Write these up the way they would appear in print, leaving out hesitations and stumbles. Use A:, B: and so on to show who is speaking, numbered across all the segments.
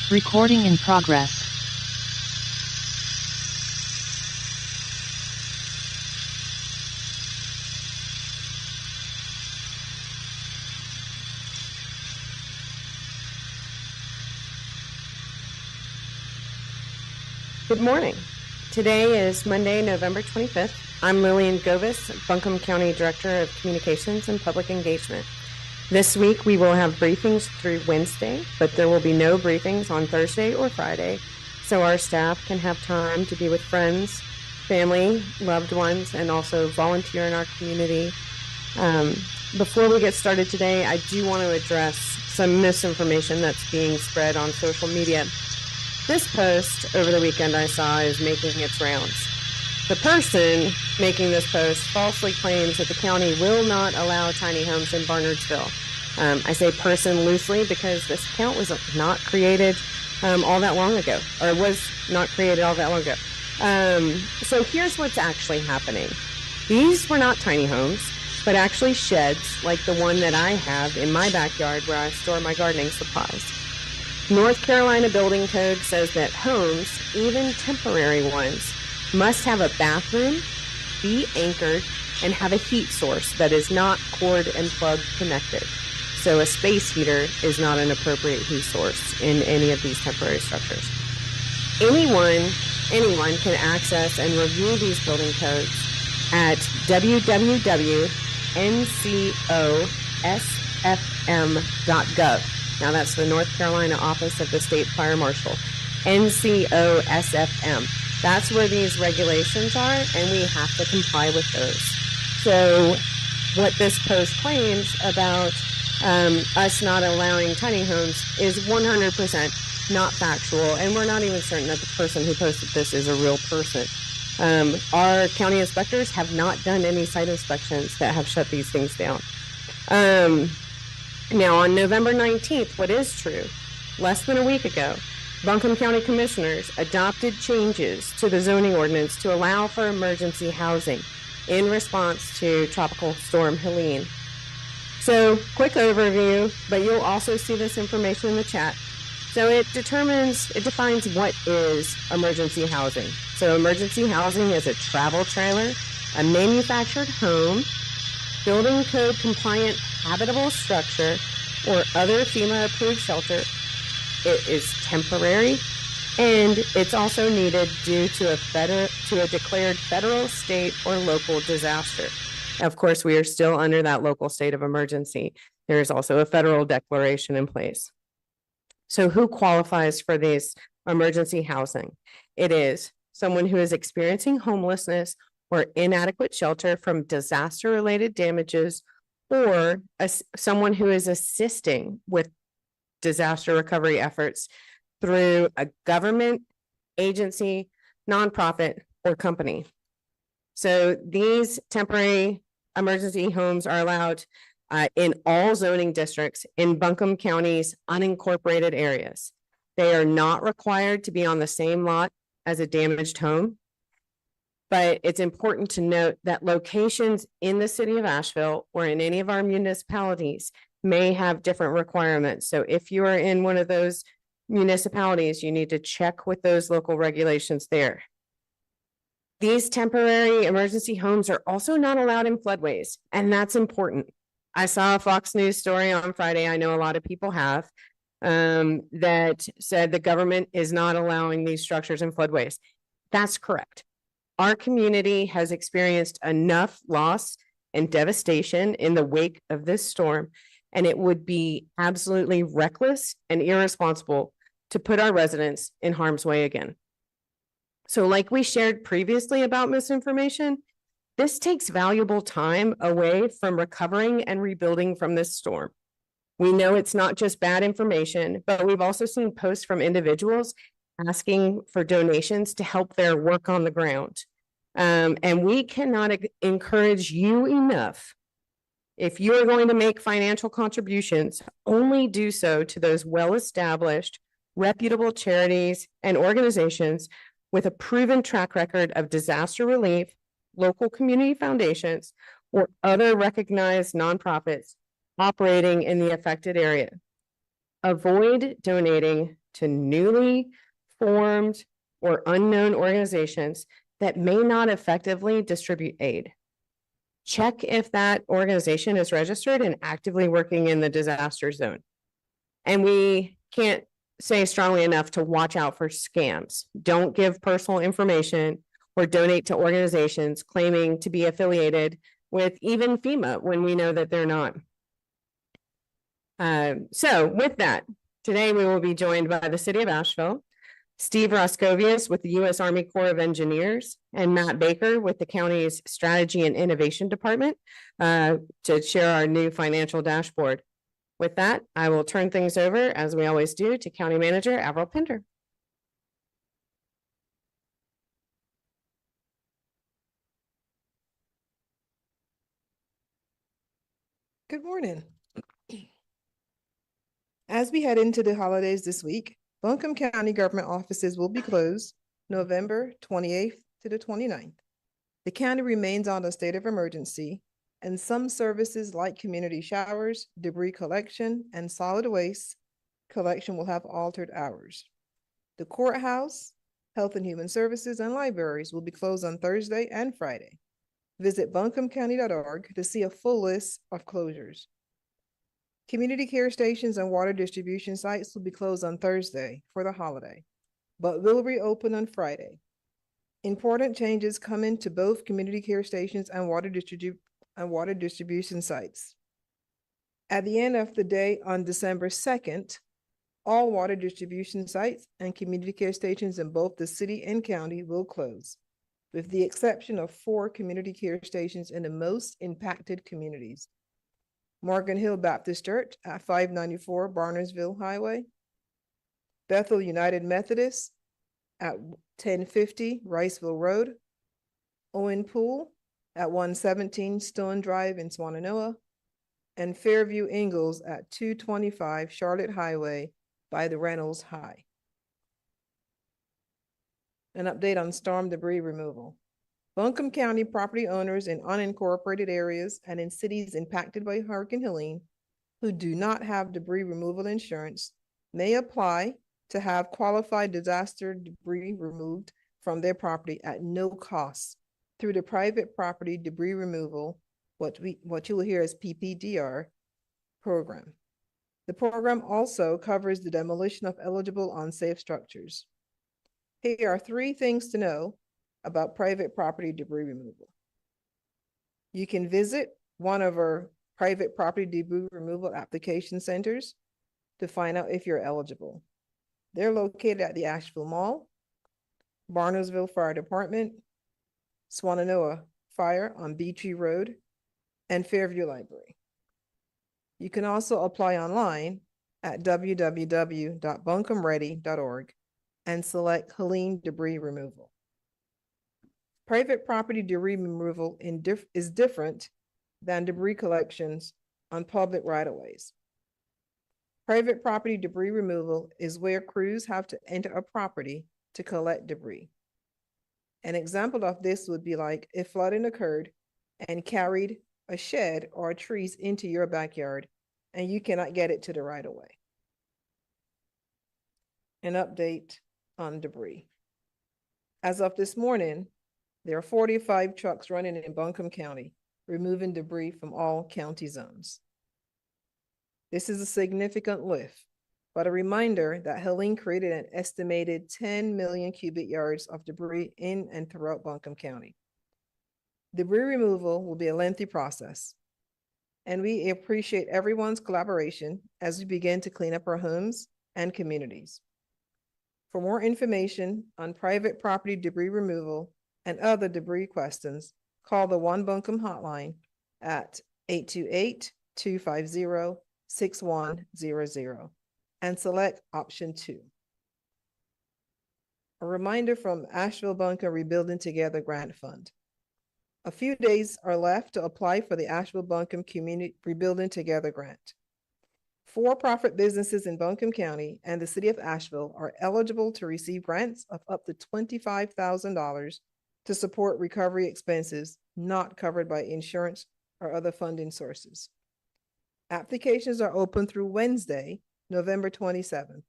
A: Recording in progress.
B: Good morning. Today is Monday, November 25th. I'm Helene, Buncombe County Director of Communications and Public Engagement. This week, we will have briefings through Wednesday, but there will be no briefings on Thursday or Friday, so our staff can have time to be with friends, family, loved ones, and also volunteer in our community. Before we get started today, I do want to address some misinformation that's being spread on social media. This post over the weekend I saw is making its rounds. The person making this post falsely claims that the county will not allow tiny homes in Barnardsville. I say person loosely because this account was not created all that long ago, or was not created all that long ago. So here's what's actually happening. These were not tiny homes, but actually sheds like the one that I have in my backyard where I store my gardening supplies. North Carolina building code says that homes, even temporary ones, must have a bathroom, be anchored, and have a heat source that is not cord and plug connected. So a space heater is not an appropriate heat source in any of these temporary structures. Anyone can access and review these building codes at www.ncosfm.gov. Now that's the North Carolina Office of the State Fire Marshal, NCOSFM. That's where these regulations are, and we have to comply with those. So what this post claims about us not allowing tiny homes is 100% not factual, and we're not even certain that the person who posted this is a real person. Our county inspectors have not done any site inspections that have shut these things down. Now, on November 19th, what is true, less than a week ago, Buncombe County Commissioners adopted changes to the zoning ordinance to allow for emergency housing in response to Tropical Storm Helene. So, quick overview, but you'll also see this information in the chat. So it defines what is emergency housing. So emergency housing is a travel trailer, a manufactured home, building code compliant habitable structure, or other FEMA approved shelter. It is temporary, and it's also needed due to a declared federal, state, or local disaster. Of course, we are still under that local state of emergency. There is also a federal declaration in place. So who qualifies for this emergency housing? It is someone who is experiencing homelessness or inadequate shelter from disaster-related damages, or someone who is assisting with disaster recovery efforts through a government, agency, nonprofit, or company. So these temporary emergency homes are allowed in all zoning districts in Buncombe County's unincorporated areas. They are not required to be on the same lot as a damaged home, but it's important to note that locations in the city of Asheville or in any of our municipalities may have different requirements. So if you are in one of those municipalities, you need to check with those local regulations there. These temporary emergency homes are also not allowed in floodways, and that's important. I saw a Fox News story on Friday, I know a lot of people have, that said the government is not allowing these structures in floodways. That's correct. Our community has experienced enough loss and devastation in the wake of this storm, and it would be absolutely reckless and irresponsible to put our residents in harm's way again. So like we shared previously about misinformation, this takes valuable time away from recovering and rebuilding from this storm. We know it's not just bad information, but we've also seen posts from individuals asking for donations to help their work on the ground. And we cannot encourage you enough. If you are going to make financial contributions, only do so to those well-established, reputable charities and organizations with a proven track record of disaster relief, local community foundations, or other recognized nonprofits operating in the affected area. Avoid donating to newly formed or unknown organizations that may not effectively distribute aid. Check if that organization is registered and actively working in the disaster zone. And we can't say strongly enough to watch out for scams. Don't give personal information or donate to organizations claiming to be affiliated with even FEMA when we know that they're not. So with that, today we will be joined by the City of Asheville, Steve Roscovius with the U.S. Army Corps of Engineers, and Matt Baker with the county's Strategy and Innovation Department to share our new financial dashboard. With that, I will turn things over, as we always do, to County Manager Avril Pender.
A: Good morning. As we head into the holidays this week, Buncombe County government offices will be closed November 28th to the 29th. The county remains on a state of emergency, and some services like community showers, debris collection, and solid waste collection will have altered hours. The courthouse, health and human services, and libraries will be closed on Thursday and Friday. Visit buncombecounty.org to see a full list of closures. Community care stations and water distribution sites will be closed on Thursday for the holiday, but will reopen on Friday. Important changes come into both community care stations and water distribution sites. At the end of the day on December 2nd, all water distribution sites and community care stations in both the city and county will close, with the exception of 4 community care stations in the most impacted communities: Morgan Hill Baptist Church at 594 Barnersville Highway, Bethel United Methodist at 1050 Riceville Road, Owen Pool at 117 Stone Drive in Swannanoa, and Fairview Ingalls at 225 Charlotte Highway by the Reynolds High. An update on storm debris removal. Buncombe County property owners in unincorporated areas and in cities impacted by Hurricane Helene who do not have debris removal insurance may apply to have qualified disaster debris removed from their property at no cost through the private property debris removal, what you will hear as PPDR program. The program also covers the demolition of eligible unsafe structures. Here are 3 things to know about private property debris removal. You can visit one of our private property debris removal application centers to find out if you're eligible. They're located at the Asheville Mall, Barnersville Fire Department, Swannanoa Fire on Beachy Road, and Fairview Library. You can also apply online at www.buncombeready.org and select Helene debris removal. Private property debris removal is different than debris collections on public right-of-ways. Private property debris removal is where crews have to enter a property to collect debris. An example of this would be like if flooding occurred and carried a shed or trees into your backyard and you cannot get it to the right-of-way. An update on debris. As of this morning, there are 45 trucks running in Buncombe County, removing debris from all county zones. This is a significant lift, but a reminder that Helene created an estimated 10 million cubic yards of debris in and throughout Buncombe County. Debris removal will be a lengthy process, and we appreciate everyone's collaboration as we begin to clean up our homes and communities. For more information on private property debris removal and other debris questions, call the One Buncombe hotline at 828-250-6100 and select option 2. A reminder from Asheville Buncombe Rebuilding Together Grant Fund. A few days are left to apply for the Asheville Buncombe Community Rebuilding Together Grant. For-profit businesses in Buncombe County and the city of Asheville are eligible to receive grants of up to $25,000 to support recovery expenses not covered by insurance or other funding sources. Applications are open through Wednesday, November 27th,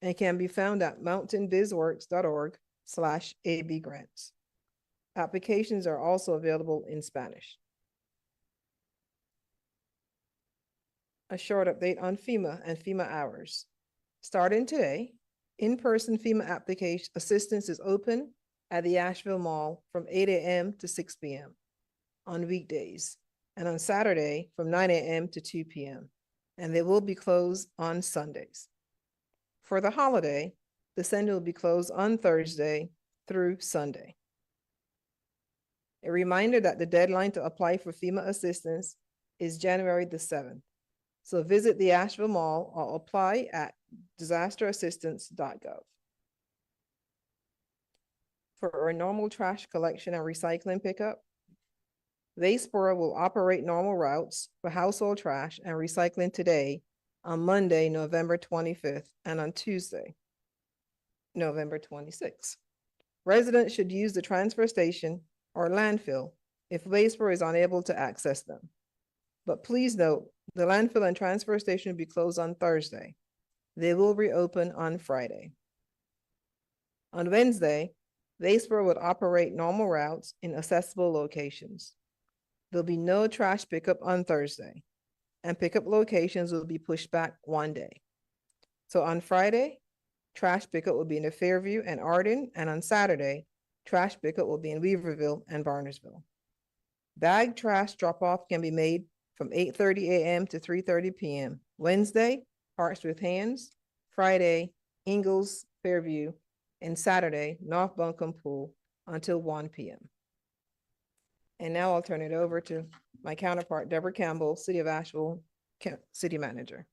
A: and can be found at mountainbizworks.org/AB grants. Applications are also available in Spanish. A short update on FEMA and FEMA hours. Starting today, in-person FEMA application assistance is open at the Asheville Mall from 8 a.m. to 6 p.m. on weekdays, and on Saturday from 9 a.m. to 2 p.m. And they will be closed on Sundays. For the holiday, the center will be closed on Thursday through Sunday. A reminder that the deadline to apply for FEMA assistance is January the 7th. So visit the Asheville Mall or apply at disasterassistance.gov. For our normal trash collection and recycling pickup, Vatesboro will operate normal routes for household trash and recycling today on Monday, November 25th, and on Tuesday, November 26th. Residents should use the transfer station or landfill if Vatesboro is unable to access them. But please note, the landfill and transfer station will be closed on Thursday. They will reopen on Friday. On Wednesday, Vatesboro would operate normal routes in accessible locations. There'll be no trash pickup on Thursday, and pickup locations will be pushed back one day. So on Friday, trash pickup will be in the Fairview and Arden, and on Saturday, trash pickup will be in Weaverville and Barnersville. Bag trash drop-off can be made from 8:30 a.m. to 3:30 p.m. Wednesday, Hearts with Hands. Friday, Ingalls, Fairview, and Saturday, North Buncombe Pool until 1 p.m. And now I'll turn it over to my counterpart, Deborah Campbell, City of Asheville City Manager.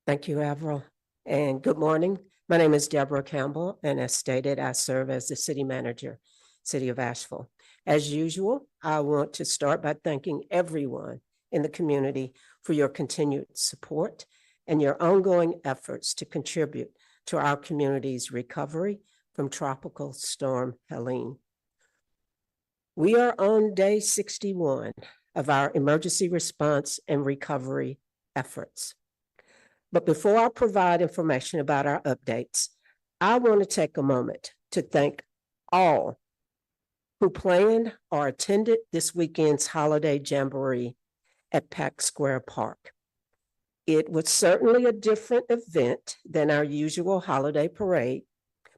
C: Thank you, Avril, and good morning. My name is Deborah Campbell, and as stated, I serve as the City Manager, City of Asheville. As usual, I want to start by thanking everyone in the community for your continued support and your ongoing efforts to contribute to our community's recovery from Tropical Storm Helene. We are on day 61 of our emergency response and recovery efforts. But before I provide information about our updates, I want to take a moment to thank all who planned or attended this weekend's holiday jamboree at Pack Square Park. It was certainly a different event than our usual holiday parade,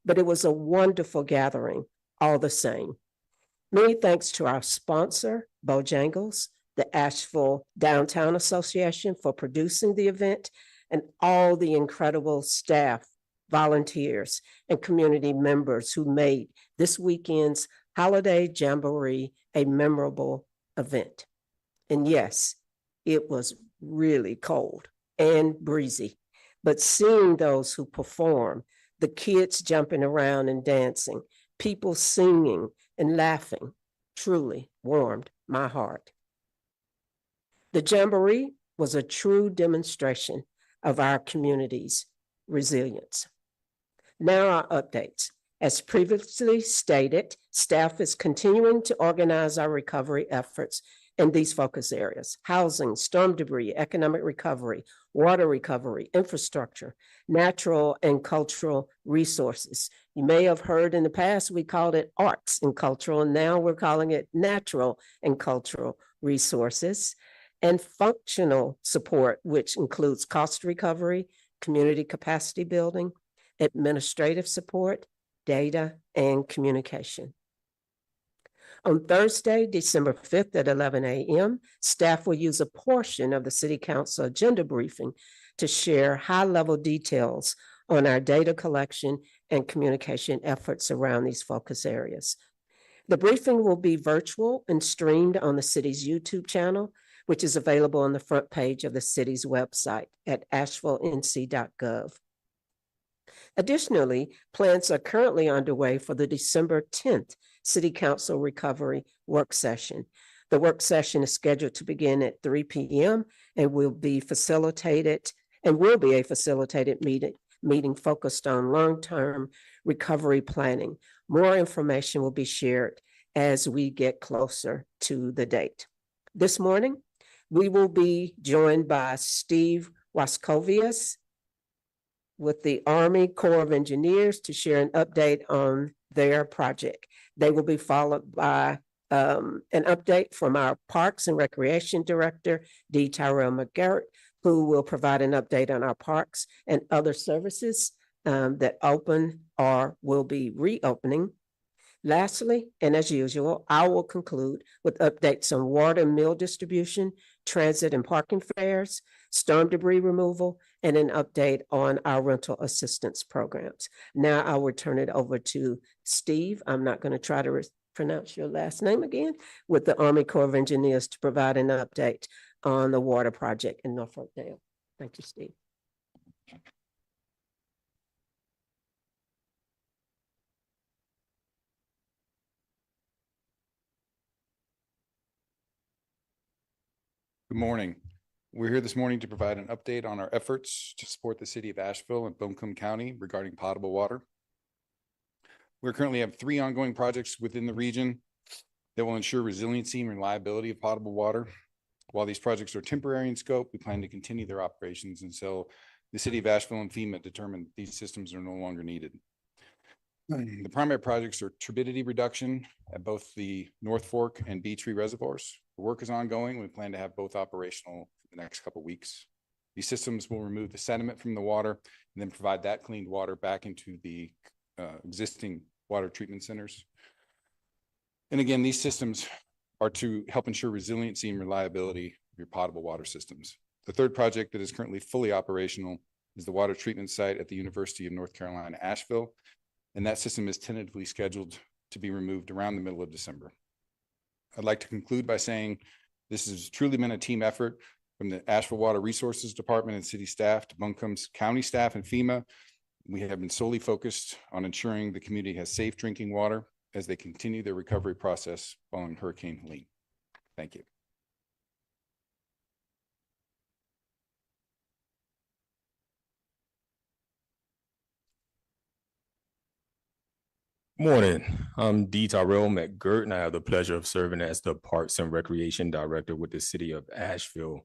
C: but it was a wonderful gathering all the same. Many thanks to our sponsor, Bojangles, the Asheville Downtown Association, for producing the event, and all the incredible staff, volunteers, and community members who made this weekend's holiday jamboree a memorable event. And yes, it was really cold and breezy, but seeing those who perform, the kids jumping around and dancing, people singing and laughing, truly warmed my heart. The jamboree was a true demonstration of our community's resilience. Now our updates. As previously stated, staff is continuing to organize our recovery efforts in these focus areas: housing, storm debris, economic recovery, water recovery, infrastructure, natural and cultural resources. You may have heard in the past, we called it arts and cultural, and now we're calling it natural and cultural resources. And functional support, which includes cost recovery, community capacity building, administrative support, data, and communication. On Thursday, December 5th at 11 a.m., staff will use a portion of the City Council agenda briefing to share high-level details on our data collection and communication efforts around these focus areas. The briefing will be virtual and streamed on the city's YouTube channel, which is available on the front page of the city's website at asheville.nc.gov. Additionally, plans are currently underway for the December 10th City Council Recovery Work Session. The work session is scheduled to begin at 3 p.m. and will be a facilitated meeting focused on long-term recovery planning, More information will be shared as we get closer to the date. This morning, we will be joined by Steve Waskovius with the Army Corps of Engineers to share an update on their project. They will be followed by an update from our Parks and Recreation Director, D. Tyrell McGarrett, who will provide an update on our parks and other services that open or will be reopening. Lastly, and as usual, I will conclude with updates on water and meal distribution, transit and parking fares, storm debris removal, and an update on our rental assistance programs. Now I will turn it over to Steve. I'm not going to try to pronounce your last name again, with the Army Corps of Engineers to provide an update on the water project in Norfolk Dale. Thank you, Steve.
D: Good morning. We're here this morning to provide an update on our efforts to support the city of Asheville and Buncombe County regarding potable water. We currently have 3 ongoing projects within the region that will ensure resiliency and reliability of potable water. While these projects are temporary in scope, we plan to continue their operations until the city of Asheville and FEMA determine these systems are no longer needed. The primary projects are turbidity reduction at both the North Fork and Bee Tree reservoirs. The work is ongoing. We plan to have both operational in the next couple of weeks. These systems will remove the sediment from the water and then provide that cleaned water back into the existing water treatment centers. And again, these systems are to help ensure resiliency and reliability of your potable water systems. The third project that is currently fully operational is the water treatment site at the University of North Carolina, Asheville. And that system is tentatively scheduled to be removed around the middle of December. I'd like to conclude by saying this has truly been a team effort from the Asheville Water Resources Department and city staff to Buncombe County staff and FEMA. We have been solely focused on ensuring the community has safe drinking water as they continue their recovery process following Hurricane Helene. Thank you.
E: Morning, I'm D. Tyrell McGirt, and I have the pleasure of serving as the Parks and Recreation Director with the City of Asheville.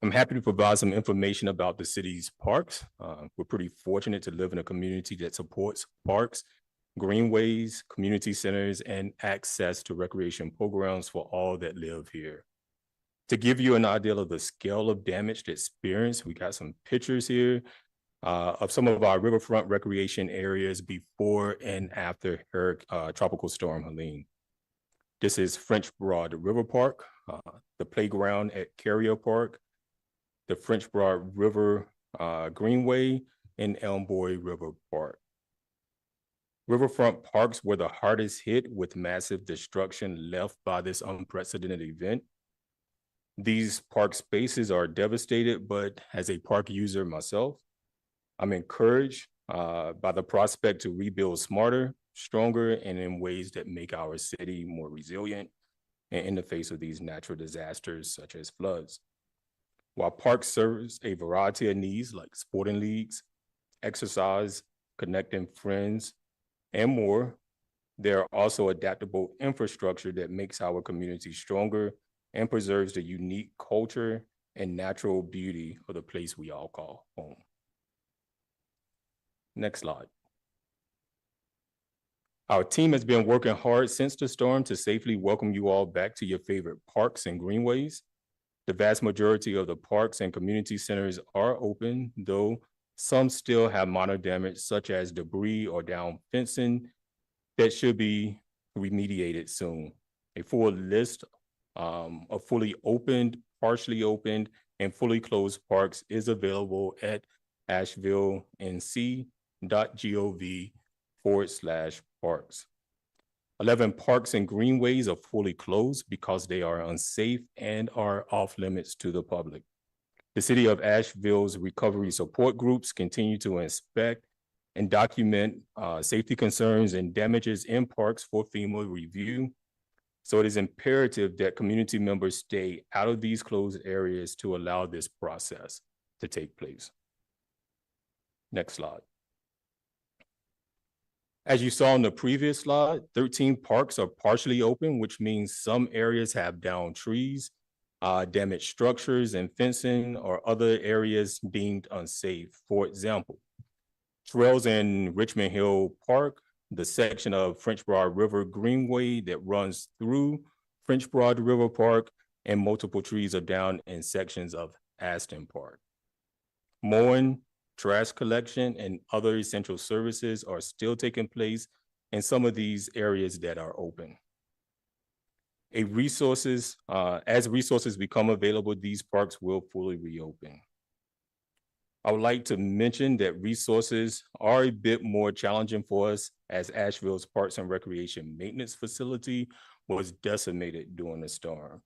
E: I'm happy to provide some information about the city's parks. We're pretty fortunate to live in a community that supports parks, greenways, community centers, and access to recreation programs for all that live here. To give you an idea of the scale of damage experienced, we got some pictures here of some of our riverfront recreation areas before and after Tropical Storm Helene. This is French Broad River Park, the playground at Carrier Park, the French Broad River Greenway, and Elmboy River Park. Riverfront parks were the hardest hit with massive destruction left by this unprecedented event. These park spaces are devastated, but as a park user myself, I'm encouraged by the prospect to rebuild smarter, stronger, and in ways that make our city more resilient in the face of these natural disasters such as floods. While parks serves a variety of needs like sporting leagues, exercise, connecting friends, and more, there are also adaptable infrastructure that makes our community stronger and preserves the unique culture and natural beauty of the place we all call home. Next slide. Our team has been working hard since the storm to safely welcome you all back to your favorite parks and greenways. The vast majority of the parks and community centers are open, though some still have minor damage such as debris or down fencing that should be remediated soon. A full list of fully opened, partially opened, and fully closed parks is available at asheville.nc.gov/parks. 11 parks and greenways are fully closed because they are unsafe and are off limits to the public. The City of Asheville's recovery support groups continue to inspect and document safety concerns and damages in parks for FEMA review. So it is imperative that community members stay out of these closed areas to allow this process to take place. Next slide. As you saw in the previous slide, 13 parks are partially open, which means some areas have downed trees, damaged structures and fencing, or other areas deemed unsafe. For example, trails in Richmond Hill Park, the section of French Broad River Greenway that runs through French Broad River Park, and multiple trees are down in sections of Aston Park. Mowing, trash collection, and other essential services are still taking place in some of these areas that are open. As resources become available, these parks will fully reopen. I would like to mention that resources are a bit more challenging for us as Asheville's Parks and Recreation Maintenance Facility was decimated during the storm.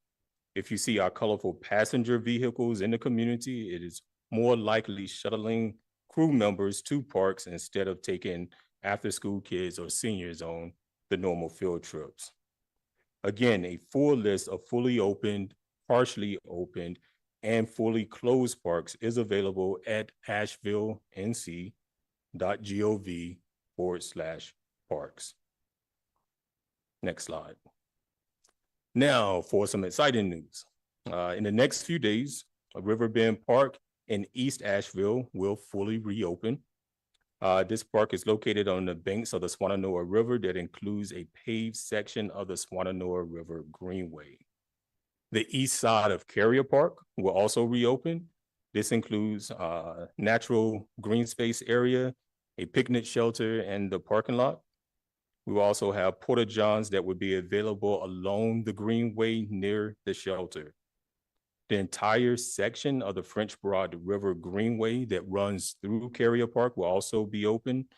E: If you see our colorful passenger vehicles in the community, it is more likely shuttling crew members to parks instead of taking after-school kids or seniors on the normal field trips. Again, a full list of fully opened, partially opened, and fully closed parks is available at asheville.nc.gov/parks. Next slide. Now for some exciting news. In the next few days, Riverbend Park in East Asheville will fully reopen. This park is located on the banks of the Swannanoa River that includes a paved section of the Swannanoa River Greenway. The east side of Carrier Park will also reopen. This includes natural green space area, a picnic shelter, and the parking lot. We will also have porta johns that would be available along the greenway near the shelter. The entire section of the French Broad River Greenway that runs through Carrier Park will also be open.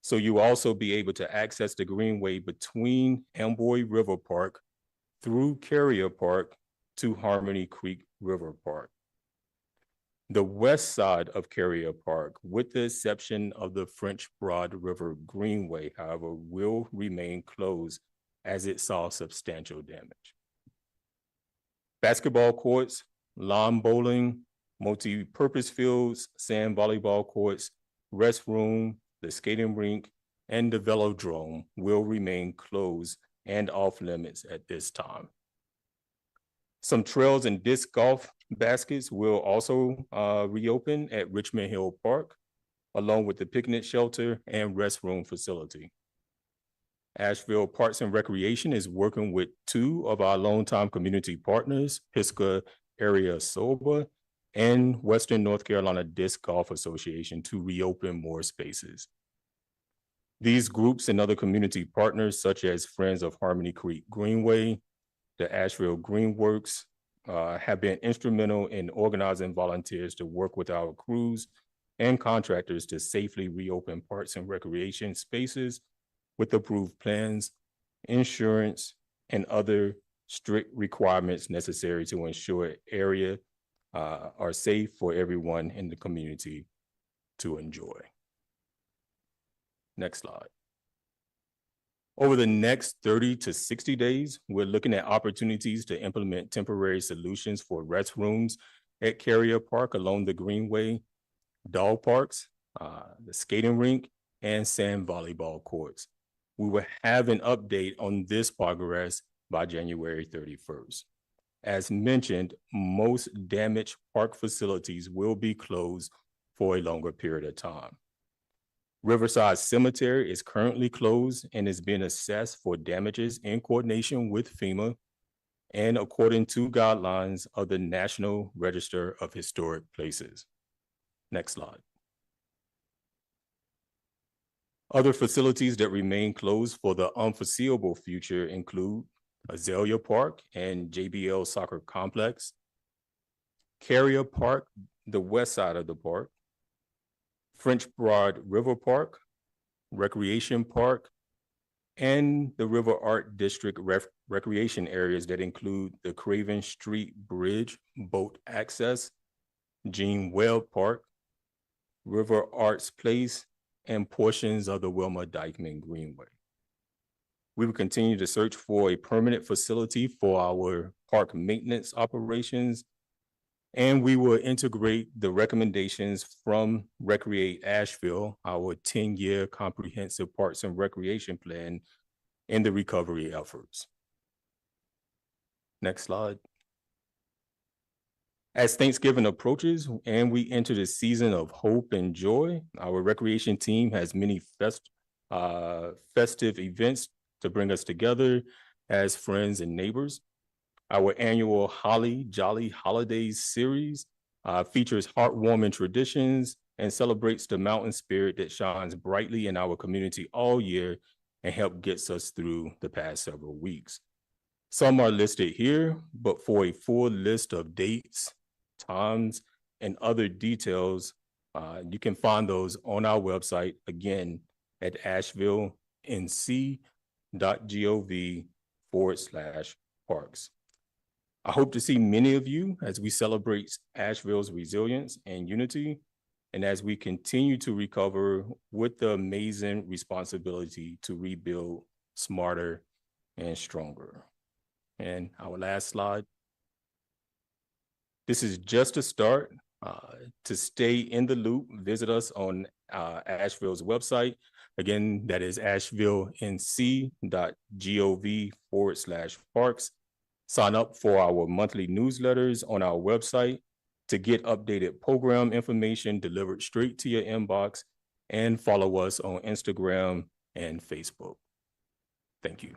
E: So you will also be able to access the greenway between Amboy River Park through Carrier Park to Harmony Creek River Park. The west side of Carrier Park, with the exception of the French Broad River Greenway, however, will remain closed as it saw substantial damage. Basketball courts, lawn bowling, multi-purpose fields, sand volleyball courts, restroom, the skating rink, and the velodrome will remain closed and off limits at this time. Some trails and disc golf baskets will also reopen at Richmond Hill Park, along with the picnic shelter and restroom facility. Asheville Parks and Recreation is working with two of our longtime community partners, Pisgah Area Soba and Western North Carolina Disc Golf Association, to reopen more spaces. These groups and other community partners, such as Friends of Harmony Creek Greenway, the Asheville Greenworks, have been instrumental in organizing volunteers to work with our crews and contractors to safely reopen parks and recreation spaces with approved plans, insurance, and other strict requirements necessary to ensure area are safe for everyone in the community to enjoy. Next slide. Over the next 30 to 60 days, we're looking at opportunities to implement temporary solutions for restrooms at Carrier Park along the Greenway, dog parks, the skating rink, and sand volleyball courts. We will have an update on this progress by January 31st. As mentioned, most damaged park facilities will be closed for a longer period of time. Riverside Cemetery is currently closed and is being assessed for damages in coordination with FEMA and according to guidelines of the National Register of Historic Places. Next slide. Other facilities that remain closed for the unforeseeable future include Azalea Park and JBL Soccer Complex, Carrier Park, the west side of the park, French Broad River Park, Recreation Park, and the River Art District recreation areas that include the Craven Street Bridge boat access, Gene Webb Park, River Arts Place, and portions of the Wilma Dykeman Greenway. We will continue to search for a permanent facility for our park maintenance operations And we will integrate the recommendations from Recreate Asheville, our 10-year comprehensive Parks and Recreation Plan, in the recovery efforts. Next slide. As Thanksgiving approaches and we enter the season of hope and joy, our recreation team has many festive events to bring us together as friends and neighbors. Our annual Holly Jolly Holidays series features heartwarming traditions and celebrates the mountain spirit that shines brightly in our community all year and help gets us through the past several weeks. Some are listed here, but for a full list of dates, times, and other details, you can find those on our website, again, at asheville.nc.gov/parks. I hope to see many of you as we celebrate Asheville's resilience and unity, and as we continue to recover with the amazing responsibility to rebuild smarter and stronger. And our last slide. This is just a start. To stay in the loop, visit us on Asheville's website. Again, that is asheville.nc.gov/parks. Sign up for our monthly newsletters on our website to get updated program information delivered straight to your inbox, and follow us on Instagram and Facebook. Thank you.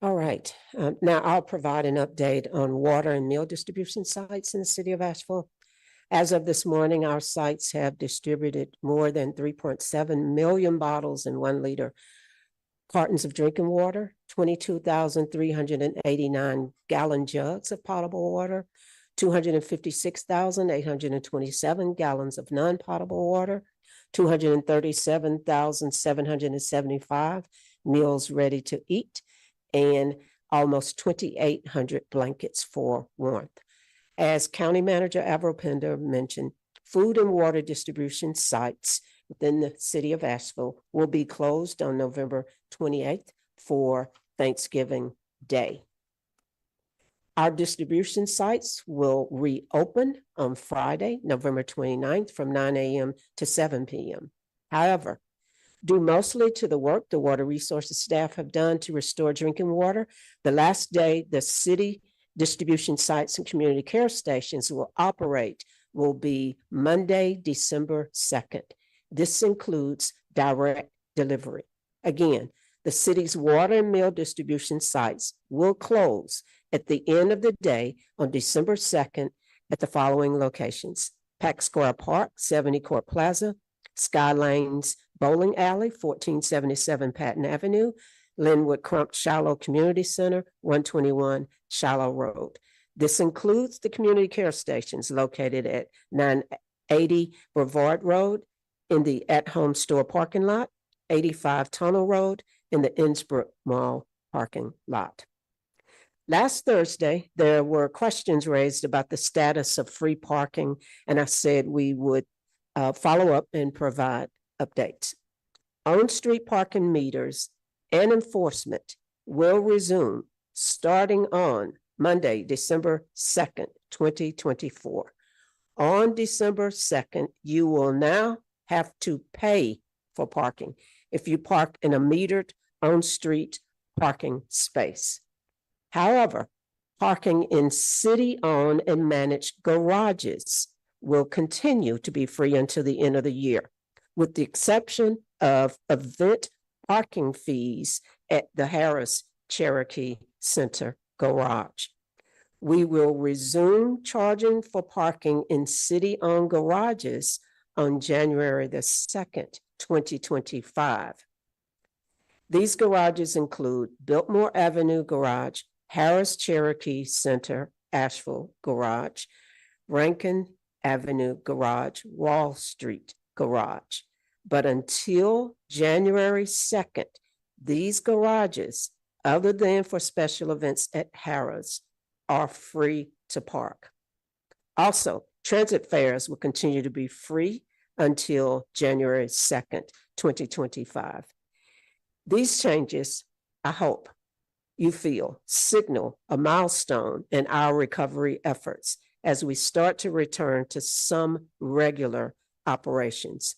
C: All right, now I'll provide an update on water and meal distribution sites in the city of Asheville. As of this morning, our sites have distributed more than 3.7 million bottles and 1 liter cartons of drinking water, 22,389 gallon jugs of potable water, 256,827 gallons of non-potable water, 237,775 meals ready to eat, and almost 2,800 blankets for warmth. As County Manager Averill Pender mentioned, food and water distribution sites within the city of Asheville will be closed on November 28th for Thanksgiving Day. Our distribution sites will reopen on Friday, November 29th from 9 a.m. to 7 p.m. However, due mostly to the work the water resources staff have done to restore drinking water, the last day the city distribution sites and community care stations will operate will be Monday, December 2nd. This includes direct delivery. Again, the city's water and meal distribution sites will close at the end of the day on December 2nd at the following locations: Pack Square Park, 70 Court Plaza, Skylanes Bowling Alley, 1477 Patton Avenue, Linwood Crump Shallow Community Center, 121 Shallow Road. This includes the community care stations located at 980 Brevard Road, in the at-home store parking lot, 85 Tunnel Road, in the Innsbrook Mall parking lot. Last Thursday, there were questions raised about the status of free parking, and I said we would follow up and provide updates. On-street parking meters and enforcement will resume starting on Monday, December 2nd, 2024. On December 2nd, you will now have to pay for parking if you park in a metered on-street parking space. However, parking in city-owned and managed garages will continue to be free until the end of the year, with the exception of event parking fees at the Harris Cherokee Center garage. We will resume charging for parking in city-owned garages on January the 2nd, 2025. These garages include Biltmore Avenue Garage, Harris Cherokee Center, Asheville Garage, Rankin Avenue Garage, Wall Street Garage. But until January 2nd, these garages, other than for special events at Harris, are free to park. Also, transit fares will continue to be free until January 2nd, 2025. These changes, I hope you feel, signal a milestone in our recovery efforts as we start to return to some regular operations.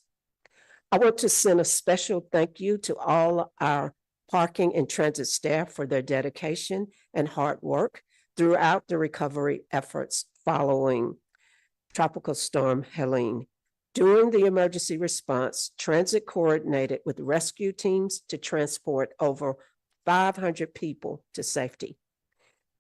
C: I want to send a special thank you to all our parking and transit staff for their dedication and hard work throughout the recovery efforts following Tropical Storm Helene. During the emergency response, transit coordinated with rescue teams to transport over 500 people to safety.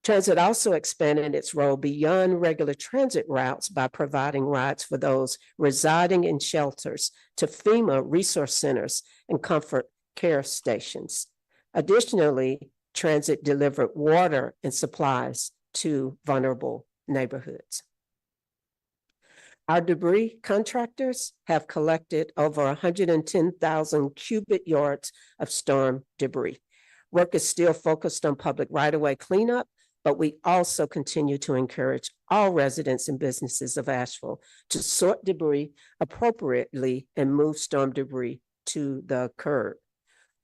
C: Transit also expanded its role beyond regular transit routes by providing rides for those residing in shelters to FEMA resource centers and comfort care stations. Additionally, transit delivered water and supplies to vulnerable neighborhoods. Our debris contractors have collected over 110,000 cubic yards of storm debris. Work is still focused on public right-of-way cleanup, but we also continue to encourage all residents and businesses of Asheville to sort debris appropriately and move storm debris to the curb.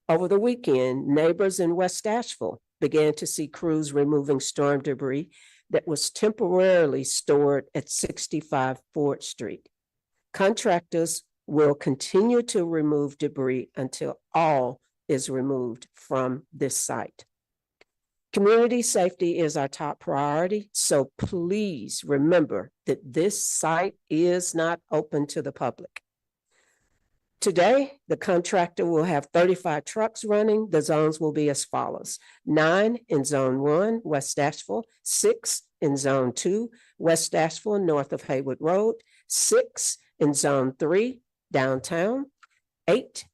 C: Over the weekend, neighbors in West Asheville began to see crews removing storm debris that was temporarily stored at 65 Ford Street. Contractors will continue to remove debris until all is removed from this site. Community safety is our top priority, so please remember that this site is not open to the public. Today, the contractor will have 35 trucks running. The zones will be as follows: 9 in Zone 1, West Asheville; 6 in Zone 2, West Asheville, north of Haywood Road; 6 in Zone 3, downtown; 8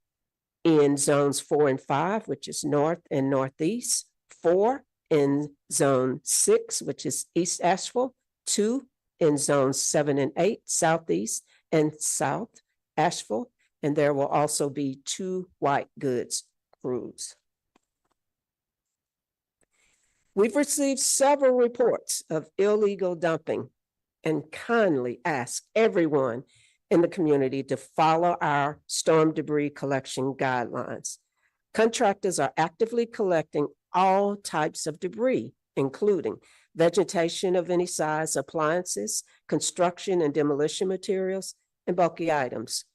C: in Zones 4 and 5, which is north and northeast; 4 in Zone 6, which is East Asheville; 2 in Zones 7 and 8, southeast and south Asheville. And there will also be 2 white goods crews. We've received several reports of illegal dumping and kindly ask everyone in the community to follow our storm debris collection guidelines. Contractors are actively collecting all types of debris, including vegetation of any size, appliances, construction and demolition materials, and bulky items.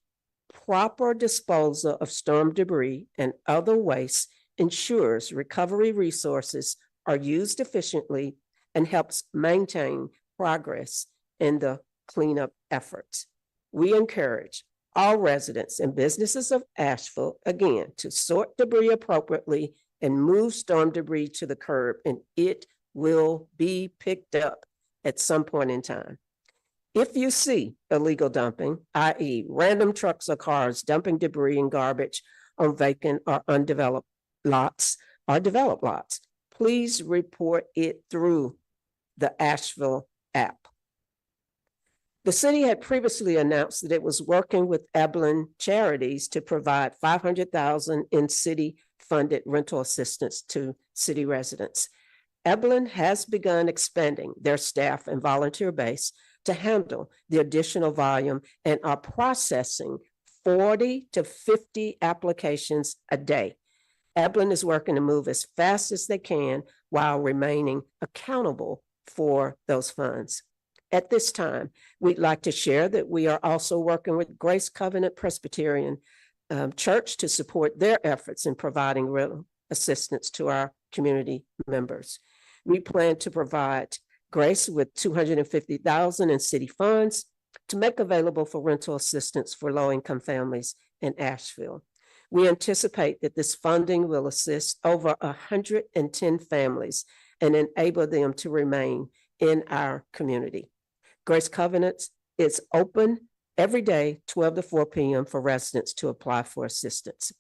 C: Proper disposal of storm debris and other waste ensures recovery resources are used efficiently and helps maintain progress in the cleanup efforts. We encourage all residents and businesses of Asheville, again, to sort debris appropriately and move storm debris to the curb, and it will be picked up at some point in time. If you see illegal dumping, i.e. random trucks or cars dumping debris and garbage on vacant or undeveloped lots or developed lots, please report it through the Asheville app. The city had previously announced that it was working with Evelyn Charities to provide $500,000 in city-funded rental assistance to city residents. Evelyn has begun expanding their staff and volunteer base to handle the additional volume and are processing 40 to 50 applications a day. Evelyn is working to move as fast as they can while remaining accountable for those funds. At this time, we'd like to share that we are also working with Grace Covenant Presbyterian Church to support their efforts in providing rental assistance to our community members. We plan to provide Grace with $250,000 in city funds to make available for rental assistance for low-income families in Asheville. We anticipate that this funding will assist over 110 families and enable them to remain in our community. Grace Covenants is open every day, 12 to 4 p.m. for residents to apply for assistance.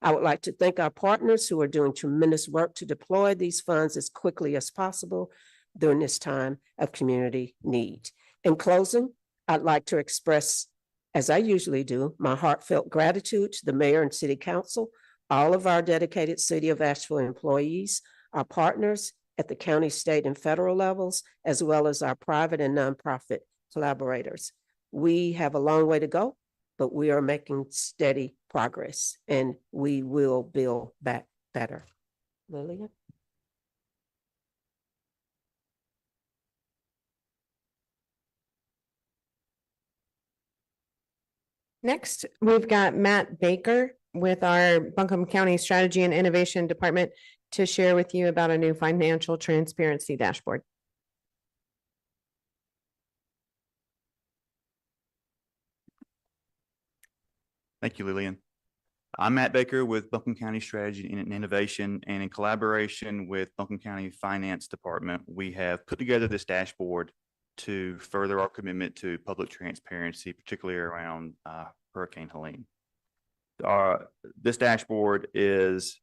C: I would like to thank our partners who are doing tremendous work to deploy these funds as quickly as possible during this time of community need. In closing, I'd like to express, as I usually do, my heartfelt gratitude to the mayor and city council, all of our dedicated City of Asheville employees, our partners at the county, state, and federal levels, as well as our private and nonprofit collaborators. We have a long way to go, but we are making steady progress and we will build back better. Lillian?
B: Next, we've got Matt Baker with our Buncombe County Strategy and Innovation Department to share with you about a new financial transparency dashboard.
F: Thank you, Lillian. I'm Matt Baker with Buncombe County Strategy and Innovation, and in collaboration with Buncombe County Finance Department, we have put together this dashboard to further our commitment to public transparency, particularly around Hurricane Helene. This dashboard is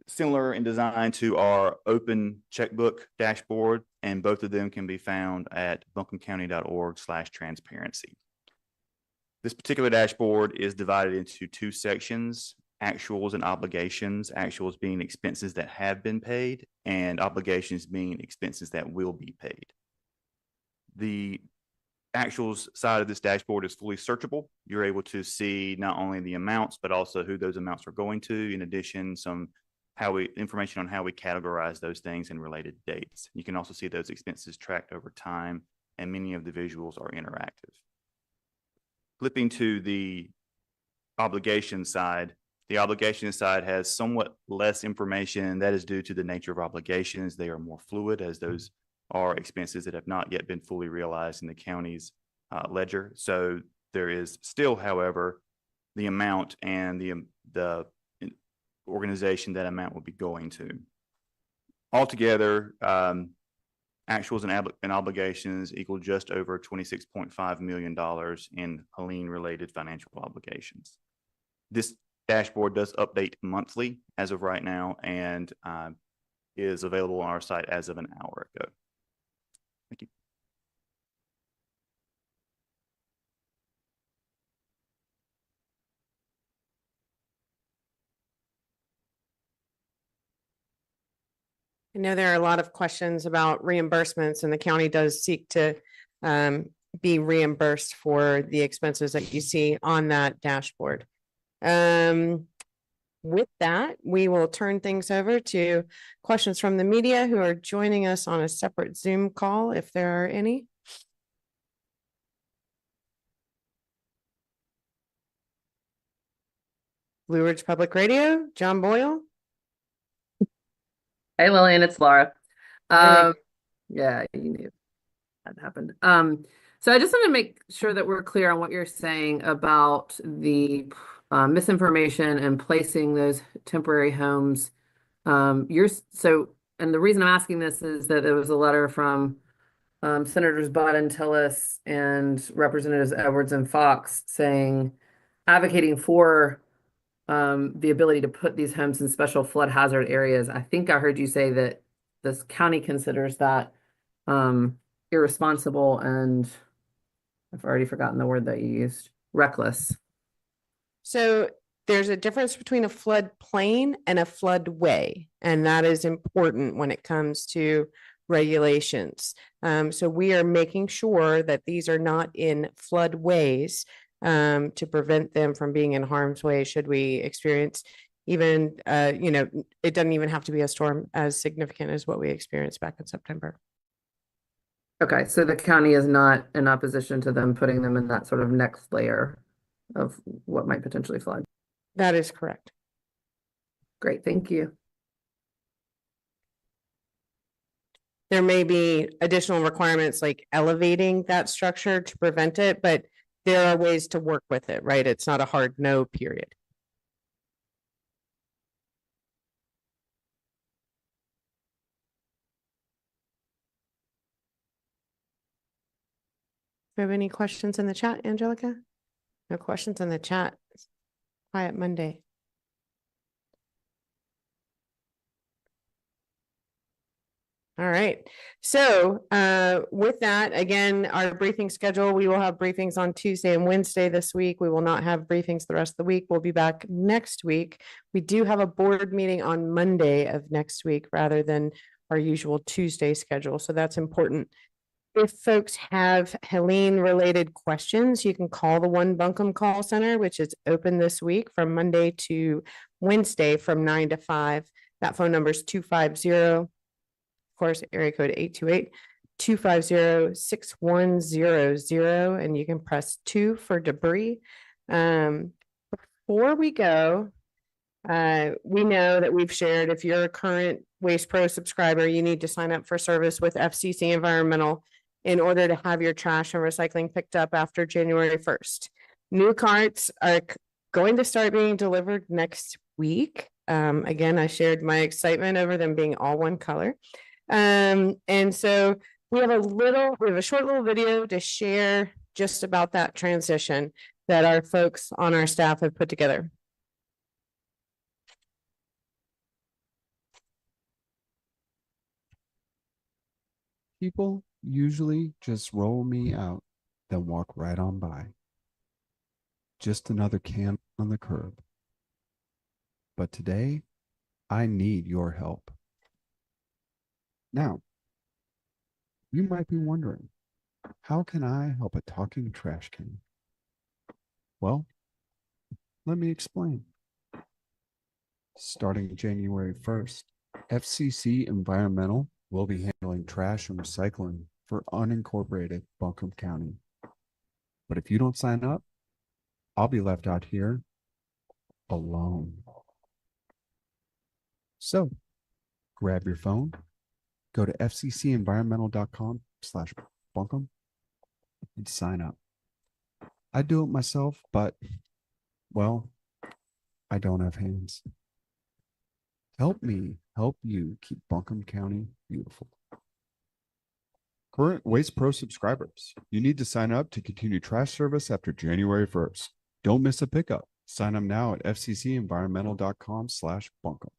F: similar in design to our open checkbook dashboard, and both of them can be found at buncombecounty.org/transparency. This particular dashboard is divided into two sections: actuals and obligations, actuals being expenses that have been paid and obligations being expenses that will be paid. The actuals side of this dashboard is fully searchable. You're able to see not only the amounts, but also who those amounts are going to. In addition, some information on how we categorize those things and related dates. You can also see those expenses tracked over time, and many of the visuals are interactive. Flipping to the obligation side, the obligation side has somewhat less information, and that is due to the nature of obligations. They are more fluid, as those are expenses that have not yet been fully realized in the county's ledger. So there is still, however, the amount and the organization that amount will be going to. Altogether, actuals and obligations equal just over $26.5 million in Helene-related financial obligations. This dashboard does update monthly as of right now, and is available on our site as of an hour ago. Thank you.
B: I know there are a lot of questions about reimbursements, and the county does seek to be reimbursed for the expenses that you see on that dashboard. With that, we will turn things over to questions from the media who are joining us on a separate Zoom call, if there are any. Blue Ridge Public Radio, John Boyle.
G: Hey, Lillian, it's Laura.
B: Hey.
G: Yeah, you knew that happened. So I just want to make sure that we're clear on what you're saying about the misinformation and placing those temporary homes. And the reason I'm asking this is that there was a letter from Senators Bodden, Tillis, and Representatives Edwards and Fox advocating for the ability to put these homes in special flood hazard areas. I think I heard you say that this county considers that irresponsible, and I've already forgotten the word that you used, reckless.
B: So there's a difference between a flood plain and a floodway, and that is important when it comes to regulations. So we are making sure that these are not in floodways to prevent them from being in harm's way should we experience even, it doesn't even have to be a storm as significant as what we experienced back in September.
G: Okay, so the county is not in opposition to them putting them in that sort of next layer of what might potentially flood.
B: That is correct.
G: Great, thank you.
B: There may be additional requirements like elevating that structure to prevent it, but there are ways to work with it, right? It's not a hard no, period. Do you have any questions in the chat, Angelica? No questions in the chat. Quiet Monday. All right. So with that, again, our briefing schedule, we will have briefings on Tuesday and Wednesday this week. We will not have briefings the rest of the week. We'll be back next week. We do have a board meeting on Monday of next week rather than our usual Tuesday schedule. So that's important. if folks have Helene related questions, you can call the One Buncombe Call Center, which is open this week from Monday to Wednesday from 9 to 5. That phone number is 250, of course, area code 828-250-6100, and you can press 2 for debris. Before we go, we know that we've shared, if you're a current Waste Pro subscriber, you need to sign up for service with FCC Environmental in order to have your trash and recycling picked up after January 1st. New carts are going to start being delivered next week. Again, I shared my excitement over them being all one color. And so we have a short little video to share just about that transition that our folks on our staff have put together.
H: People usually just roll me out, then walk right on by. Just another can on the curb. But today, I need your help. Now, you might be wondering, how can I help a talking trash can? Well, let me explain. Starting January 1st, FCC Environmental will be handling trash and recycling for unincorporated Buncombe County. But if you don't sign up, I'll be left out here alone. So grab your phone, go to fccenvironmental.com/Buncombe and sign up. I do it myself, but, well, I don't have hands. Help me help you keep Buncombe County beautiful. Current Waste Pro subscribers, you need to sign up to continue trash service after January 1st. Don't miss a pickup. Sign up now at fccenvironmental.com/Buncombe.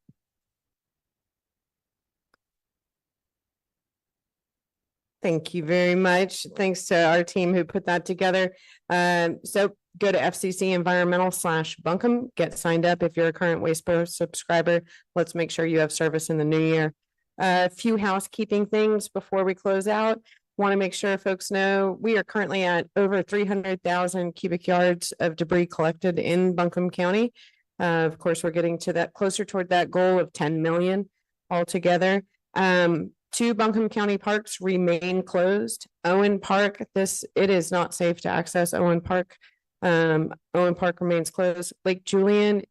B: Thank you very much. Thanks to our team who put that together. So go to FCC Environmental/Buncombe, get signed up if you're a current Waste Pro subscriber. Let's make sure you have service in the new year. A few housekeeping things before we close out. Want to make sure folks know we are currently at over 300,000 cubic yards of debris collected in Buncombe County. Of course, we're getting to that closer toward that goal of 10 million altogether. 2 Buncombe County parks remain closed. Owen Park, it is not safe to access Owen Park. Owen Park remains closed. Lake Julian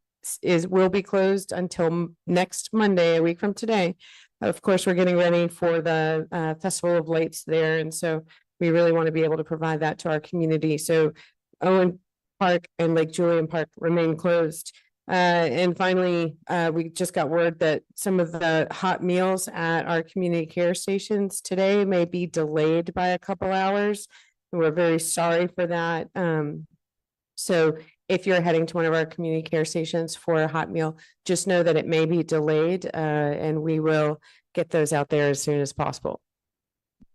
B: will be closed until next Monday, a week from today. Of course, we're getting ready for the Festival of Lights there, and so we really want to be able to provide that to our community. So Owen Park and Lake Julian Park remain closed. And finally, we just got word that some of the hot meals at our community care stations today may be delayed by a couple hours. We're very sorry for that. So if you're heading to one of our community care stations for a hot meal, just know that it may be delayed, and we will get those out there as soon as possible.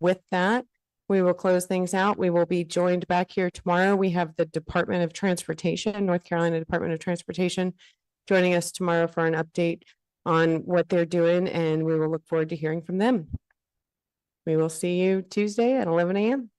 B: With that, we will close things out. We will be joined back here tomorrow. We have the Department of Transportation, North Carolina Department of Transportation, joining us tomorrow for an update on what they're doing, and we will look forward to hearing from them. We will see you Tuesday at 11 a.m.